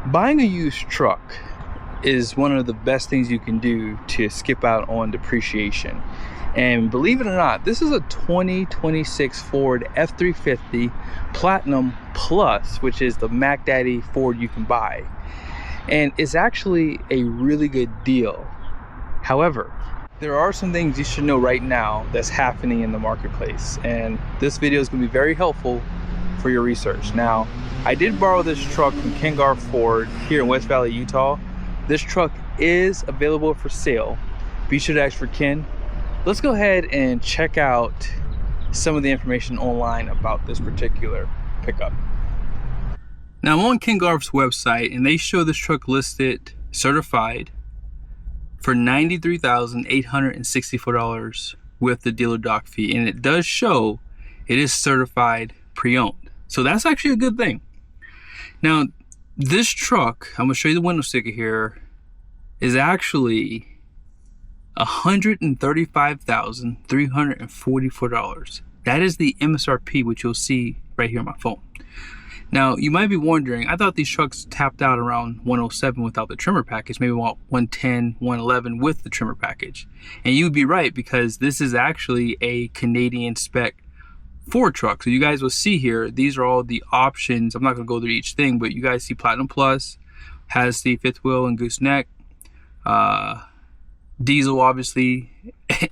Buying a used truck is one of the best things you can do to skip out on depreciation. And believe it or not, this is a 2026 Ford F350 Platinum Plus, which is the Mac Daddy Ford you can buy. And it's actually a really good deal. However, there are some things you should know right now that's happening in the marketplace. And this video is going to be very helpful for your research. Now, I did borrow this truck from Ken Garff Ford here in West Valley, Utah. This truck is available for sale. Be sure to ask for Ken. Let's go ahead and check out some of the information online about this particular pickup. Now I'm on Ken Garff's website and they show this truck listed certified for $93,864 with the dealer dock fee, and it does show it is certified pre-owned. So that's actually a good thing. Now, this truck, I'm gonna show you the window sticker here, is actually $135,344. That is the MSRP, which you'll see right here on my phone. Now, you might be wondering, I thought these trucks tapped out around 107 without the trimmer package, maybe 110, 111 with the trimmer package. And you'd be right, because this is actually a Canadian spec Ford truck. So you guys will see here, these are all the options. I'm not going to go through each thing, but you guys see Platinum Plus has the fifth wheel and gooseneck. Diesel, obviously,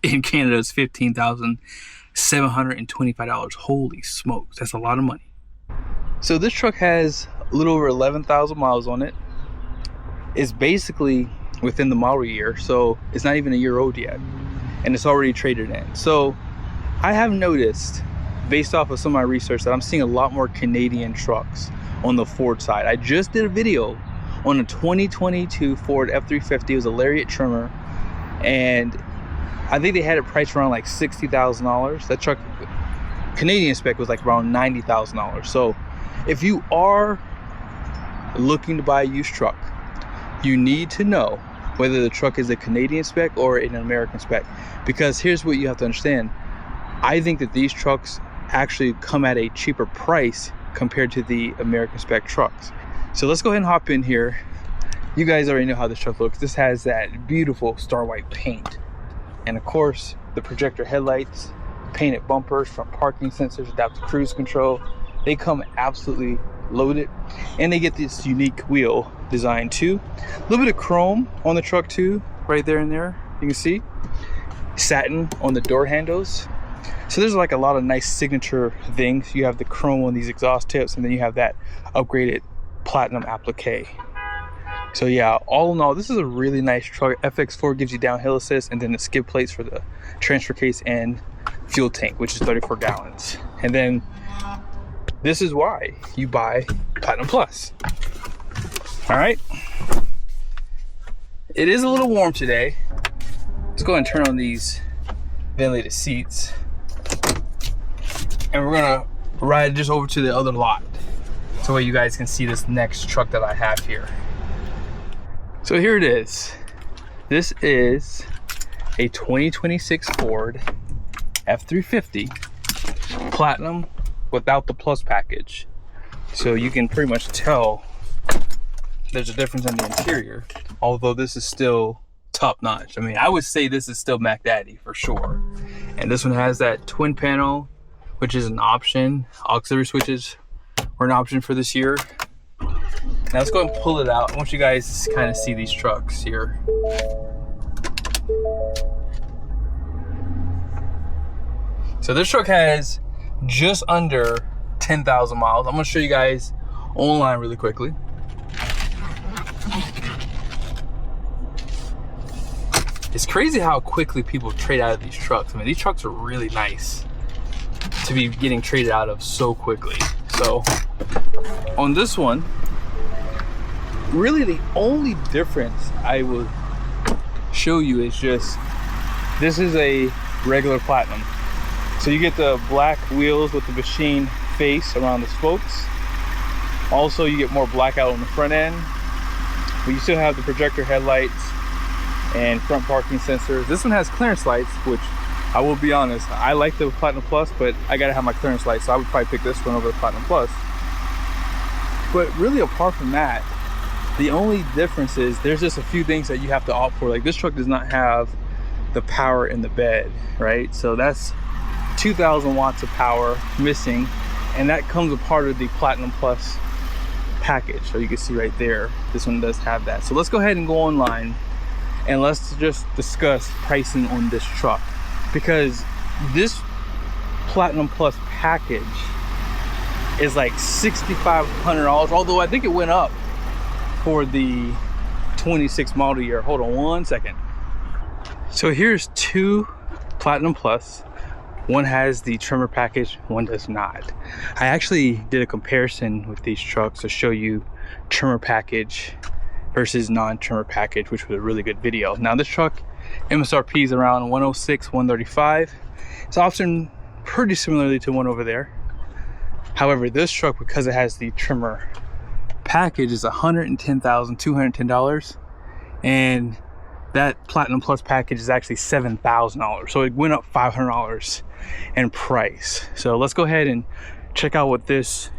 in Canada is $15,725. Holy smokes, that's a lot of money. So this truck has a little over 11,000 miles on it. It's basically within the model year, so it's not even a year old yet, and it's already traded in. So I have noticed, based off of some of my research, that I'm seeing a lot more Canadian trucks on the Ford side. I just did a video on a 2022 Ford F350. It was a Lariat trimmer, and I think they had it priced around like $60,000. That truck, Canadian spec, was like around $90,000. So if you are looking to buy a used truck, you need to know whether the truck is a Canadian spec or an American spec, because here's what you have to understand. I think that these trucks actually come at a cheaper price compared to the American spec trucks. So let's go ahead and hop in here. You guys already know how this truck looks. This has that beautiful star white paint, and of course the projector headlights, painted bumpers, front parking sensors, adaptive cruise control. They come absolutely loaded, and they get this unique wheel design too. A little bit of chrome on the truck too, right there and there. You can see satin on the door handles. So there's like a lot of nice signature things. You have the chrome on these exhaust tips, and then you have that upgraded platinum applique. So yeah, all in all, this is a really nice truck. FX4 gives you downhill assist, and then the skid plates for the transfer case and fuel tank, which is 34 gallons. And then this is why you buy Platinum Plus. All right, it is a little warm today. Let's go ahead and turn on these ventilated seats, and we're gonna ride just over to the other lot so you guys can see this next truck that I have here. So here it is. This is a 2026 Ford F350 Platinum without the Plus package. So you can pretty much tell there's a difference in the interior, although this is still top notch. I mean, I would say this is still Mac Daddy for sure. And this one has that twin panel, which is an option. Auxiliary switches were an option for this year. Now let's go and pull it out. I want you guys to kind of see these trucks here. So this truck has just under 10,000 miles. I'm gonna show you guys online really quickly. It's crazy how quickly people trade out of these trucks. I mean, these trucks are really nice to be getting traded out of so quickly. So on this one, really the only difference I will show you is just, this is a regular Platinum. So you get the black wheels with the machine face around the spokes. Also, you get more blackout on the front end, but you still have the projector headlights and front parking sensors. This one has clearance lights, which I will be honest, I like the Platinum Plus, but I gotta have my clearance lights, so I would probably pick this one over the Platinum Plus. But really, apart from that, The only difference is there's just a few things that you have to opt for. Like this truck does not have the power in the bed, right? So that's 2,000 watts of power missing, and that comes a part of the Platinum Plus package. So you can see right there, this one does have that. So let's go ahead and go online and let's just discuss pricing on this truck, because this Platinum Plus package is like $6,500, although I think it went up for the 26 model year. Hold on one second. So here's two Platinum Plus. One has the trimmer package, one does not. I actually did a comparison with these trucks to show you trimmer package versus non-trimmer package, which was a really good video. Now this truck MSRP is around 106, 135. It's often pretty similarly to one over there. However, this truck, because it has the trimmer package, is $110,210, and that Platinum Plus package is actually $7,000. So it went up $500 in price. So let's go ahead and check out what this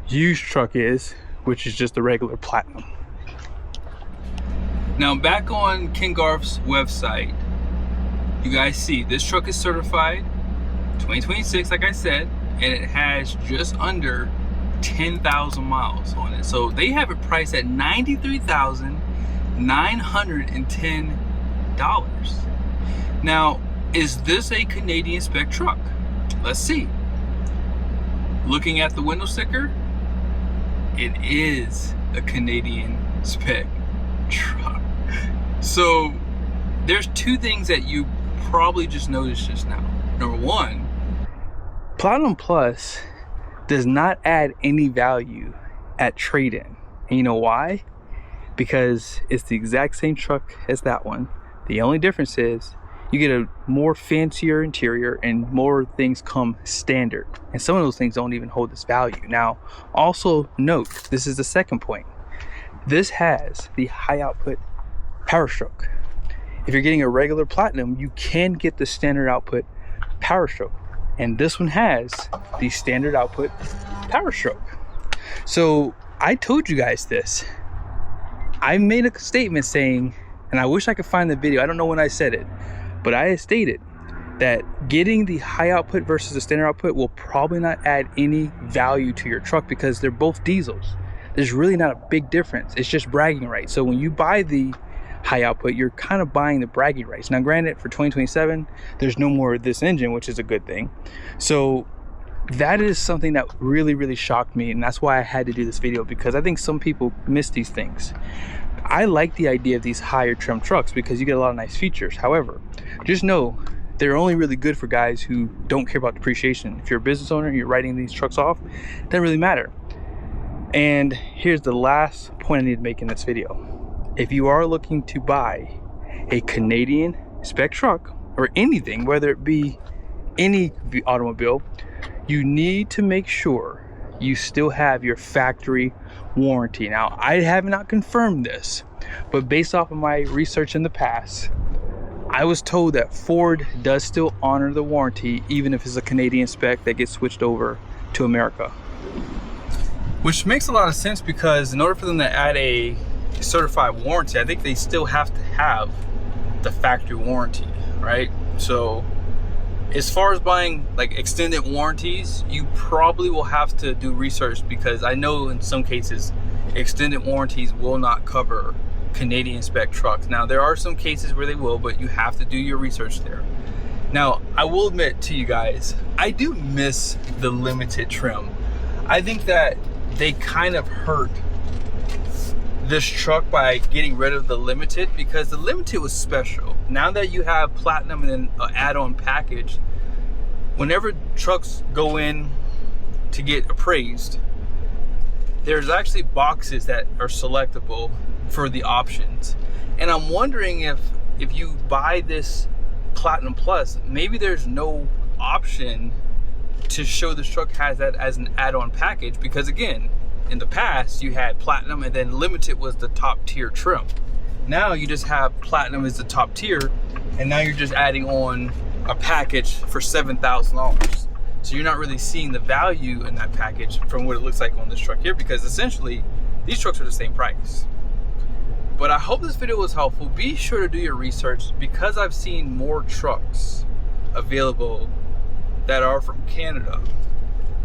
used truck is, which is just the regular Platinum. Now back on Ken Garff's website, you guys see this truck is certified 2026, like I said, and it has just under 10,000 miles on it. So they have it priced at $93,910. Now, is this a Canadian spec truck? Let's see. Looking at the window sticker, it is a Canadian spec truck. So there's two things that you probably just noticed just now. Number one, Platinum Plus does not add any value at trade-in. And you know why? Because it's the exact same truck as that one. The only difference is you get a more fancier interior and more things come standard. And some of those things don't even hold this value. Now, also note, this is the second point. This has the high output power stroke. If you're getting a regular Platinum, you can get the standard output power stroke. And this one has the standard output power stroke. So I told you guys this. I made a statement saying, and I wish I could find the video, I don't know when I said it, but I stated that getting the high output versus the standard output will probably not add any value to your truck because they're both diesels. There's really not a big difference. It's just bragging rights. So when you buy the high output, you're kind of buying the bragging rights. Now granted, for 2027 there's no more of this engine, which is a good thing. So that is something that really shocked me, and that's why I had to do this video, because I think some people miss these things. I like the idea of these higher trim trucks because you get a lot of nice features. However, just know they're only really good for guys who don't care about depreciation. If you're a business owner, you're writing these trucks off, it doesn't really matter. And here's the last point I need to make in this video. If you are looking to buy a Canadian spec truck or anything, whether it be any automobile, you need to make sure you still have your factory warranty. Now, I have not confirmed this, but based off of my research in the past, I was told that Ford does still honor the warranty even if it's a Canadian spec that gets switched over to America. Which makes a lot of sense, because in order for them to add a certified warranty, I think they still have to have the factory warranty, right? So as far as buying like extended warranties, you probably will have to do research, because I know in some cases extended warranties will not cover Canadian spec trucks. Now there are some cases where they will, but you have to do your research there. Now I will admit to you guys, I do miss the limited trim. I think that they kind of hurt this truck by getting rid of the limited, because the limited was special. Now that you have Platinum and then an add-on package, whenever trucks go in to get appraised, there's actually boxes that are selectable for the options. And I'm wondering if you buy this Platinum Plus, maybe there's no option to show this truck has that as an add-on package, because again, in the past you had Platinum and then limited was the top tier trim. Now you just have Platinum as the top tier, and now you're just adding on a package for $7,000. So you're not really seeing the value in that package from what it looks like on this truck here, because essentially these trucks are the same price. But I hope this video was helpful. Be sure to do your research, because I've seen more trucks available that are from Canada.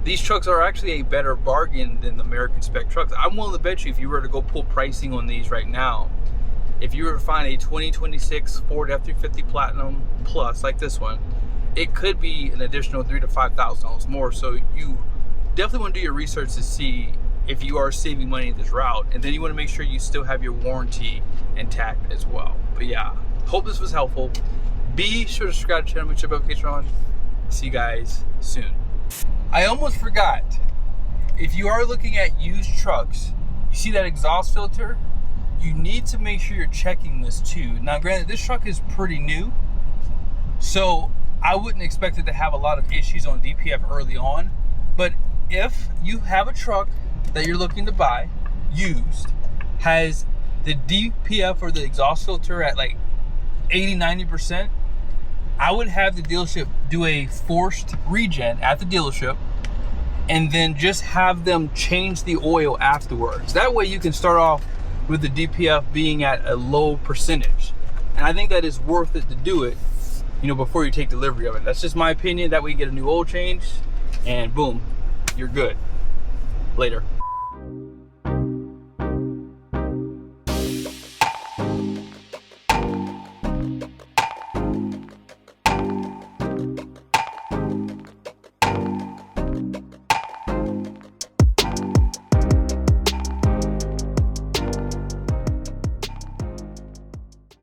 These trucks are actually a better bargain than the American spec trucks. I'm willing to bet you, if you were to go pull pricing on these right now, if you were to find a 2026 Ford F-350 Platinum Plus like this one, it could be an additional $3,000 to $5,000 more. So you definitely want to do your research to see if you are saving money in this route, and then you want to make sure you still have your warranty intact as well. But yeah, hope this was helpful. Be sure to subscribe to the channel, make sure notifications are on. See you guys soon. I almost forgot, if you are looking at used trucks, you see that exhaust filter, you need to make sure you're checking this too. Now granted, this truck is pretty new, so I wouldn't expect it to have a lot of issues on DPF early on. But if you have a truck that you're looking to buy used, has the DPF or the exhaust filter at like 80-90%, I would have the dealership do a forced regen at the dealership, and then just have them change the oil afterwards. That way you can start off with the DPF being at a low percentage. And I think that is worth it to do it, you know, before you take delivery of it. That's just my opinion. That way you get a new oil change and boom, you're good. Later.